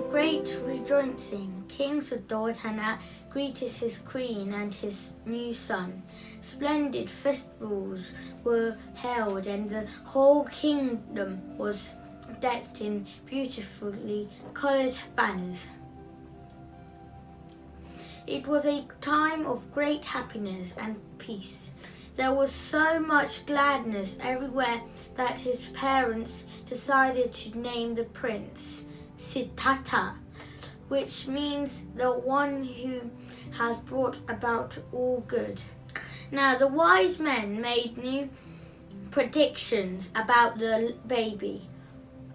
great rejoicing, King Siddhattha greeted his queen and his new son. Splendid festivals were held and the whole kingdom was decked in beautifully coloured banners. It was a time of great happiness and peace. There was so much gladness everywhere that his parents decided to name the prince Siddhattha, which means the one who has brought about all good. Now the wise men made new predictions about the baby.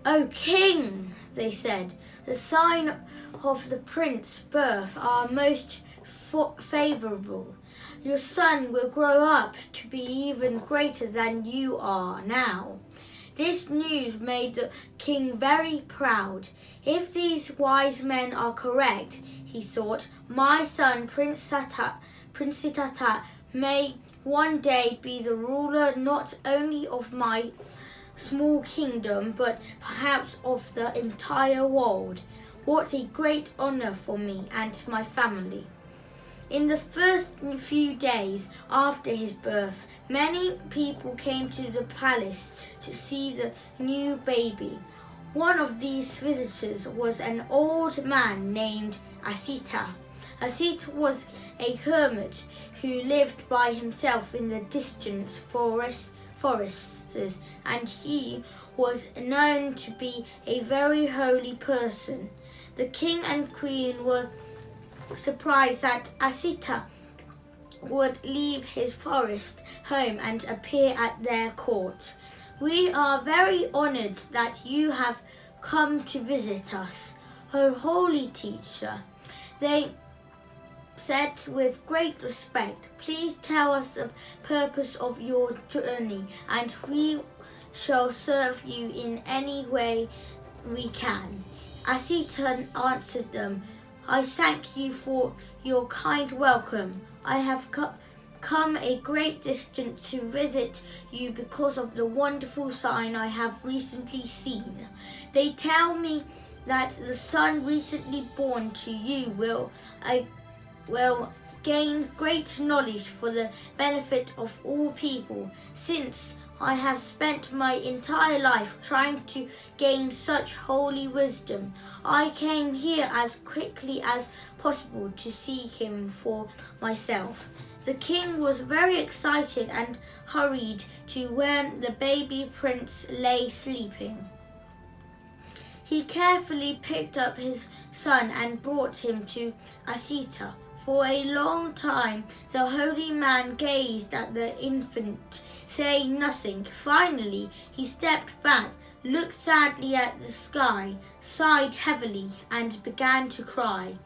"O king," they said, "the sign of the prince's birth are most favourable. Your son will grow up to be even greater than you are now." This news made the king very proud. If these wise men are correct, he thought, my son Prince Siddhattha may one day be the ruler not only of my small kingdom, but perhaps of the entire world. What a great honour for me and my family. In the first few days after his birth, many people came to the palace to see the new baby. One of these visitors was an old man named Asita. Asita was a hermit who lived by himself in the distant forests, and he was known to be a very holy person. The king and queen were surprised that Asita would leave his forest home and appear at their court. "We are very honoured that you have come to visit us, O holy teacher," they said with great respect. "Please tell us the purpose of your journey, and we shall serve you in any way we can." Asita answered them, "I thank you for your kind welcome. I have come a great distance to visit you because of the wonderful sign I have recently seen. They tell me that the son recently born to you will gain great knowledge for the benefit of all people. Since I have spent my entire life trying to gain such holy wisdom, I came here as quickly as possible to see him for myself." The king was very excited and hurried to where the baby prince lay sleeping. He carefully picked up his son and brought him to Asita. For a long time, the holy man gazed at the infant, saying nothing. Finally, he stepped back, looked sadly at the sky, sighed heavily, and began to cry.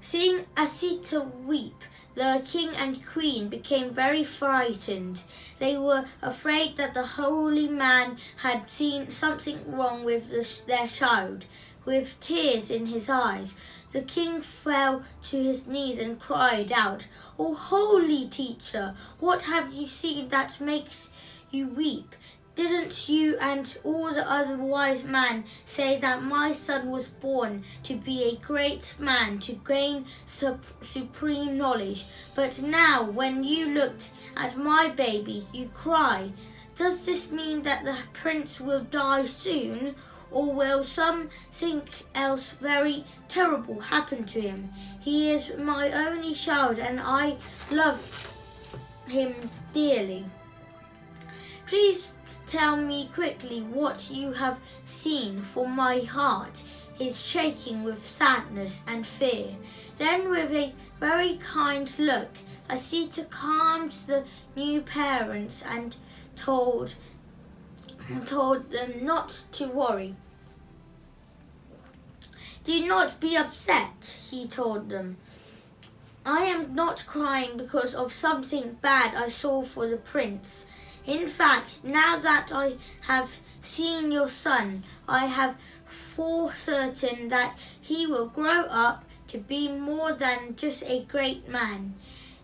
Seeing Asita weep, the king and queen became very frightened. They were afraid that the holy man had seen something wrong with their child. With tears in his eyes, the king fell to his knees and cried out, "O holy teacher, what have you seen that makes you weep? Didn't you and all the other wise men say that my son was born to be a great man, to gain supreme knowledge? But now, when you looked at my baby, you cry. Does this mean that the prince will die soon? Or will something else very terrible happen to him? He is my only child and I love him dearly. Please tell me quickly what you have seen, for my heart is shaking with sadness and fear." Then with a very kind look, Asita calmed the new parents and told them not to worry. "Do not be upset," he told them. "I am not crying because of something bad I saw for the prince. In fact, now that I have seen your son, I have for certain that he will grow up to be more than just a great man.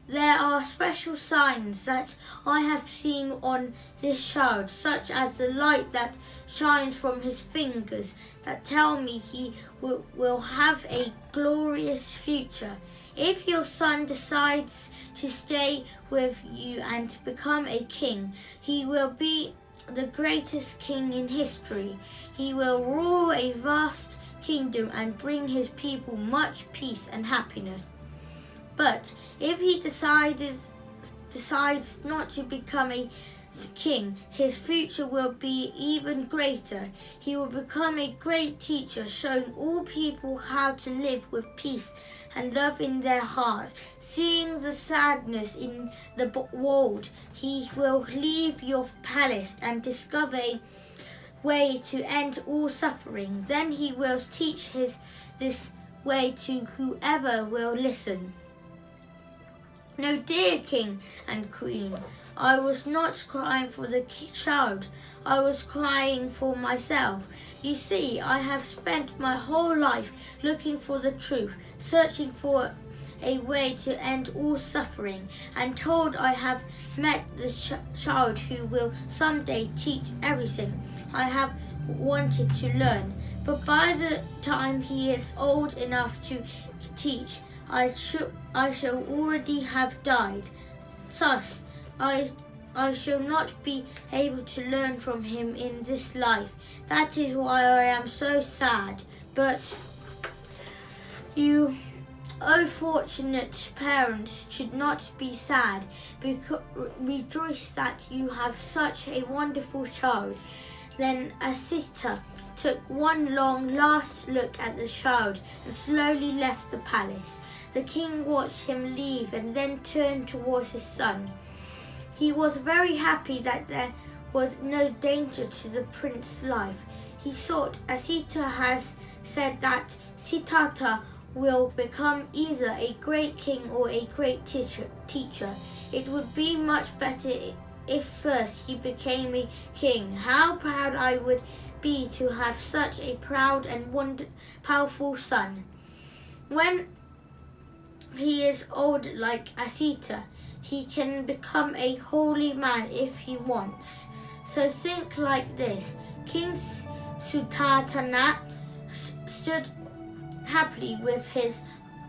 There are special signs that I have seen on this child, such as the light that shines from his fingers, that tell me he will have a glorious future. If your son decides to stay with you and become a king, he will be the greatest king in history. He will rule a vast kingdom and bring his people much peace and happiness. But if he decides not to become a king, his future will be even greater. He will become a great teacher, showing all people how to live with peace and love in their hearts. Seeing the sadness in the world, he will leave your palace and discover a way to end all suffering. Then he will teach this way to whoever will listen. No, dear King and Queen, I was not crying for the child. I was crying for myself. You see, I have spent my whole life looking for the truth, searching for a way to end all suffering, and told I have met the child who will someday teach everything I have wanted to learn. But by the time he is old enough to teach, I shall already have died. Thus, I shall not be able to learn from him in this life. That is why I am so sad. But you, oh fortunate parents, should not be sad. Rejoice that you have such a wonderful child. Then Siddhattha took one long last look at the child and slowly left the palace. The king watched him leave and then turned towards his son. He was very happy that there was no danger to the prince's life. He thought, as Siddhattha has said, that Siddhattha will become either a great king or a great teacher. It would be much better if first he became a king. How proud I would be to have such a proud and powerful son. When he is old like Siddhattha, he can become a holy man if he wants. So think like this. King Siddhattha stood happily with his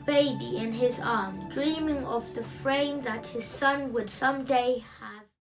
baby in his arms, dreaming of the fame that his son would someday have.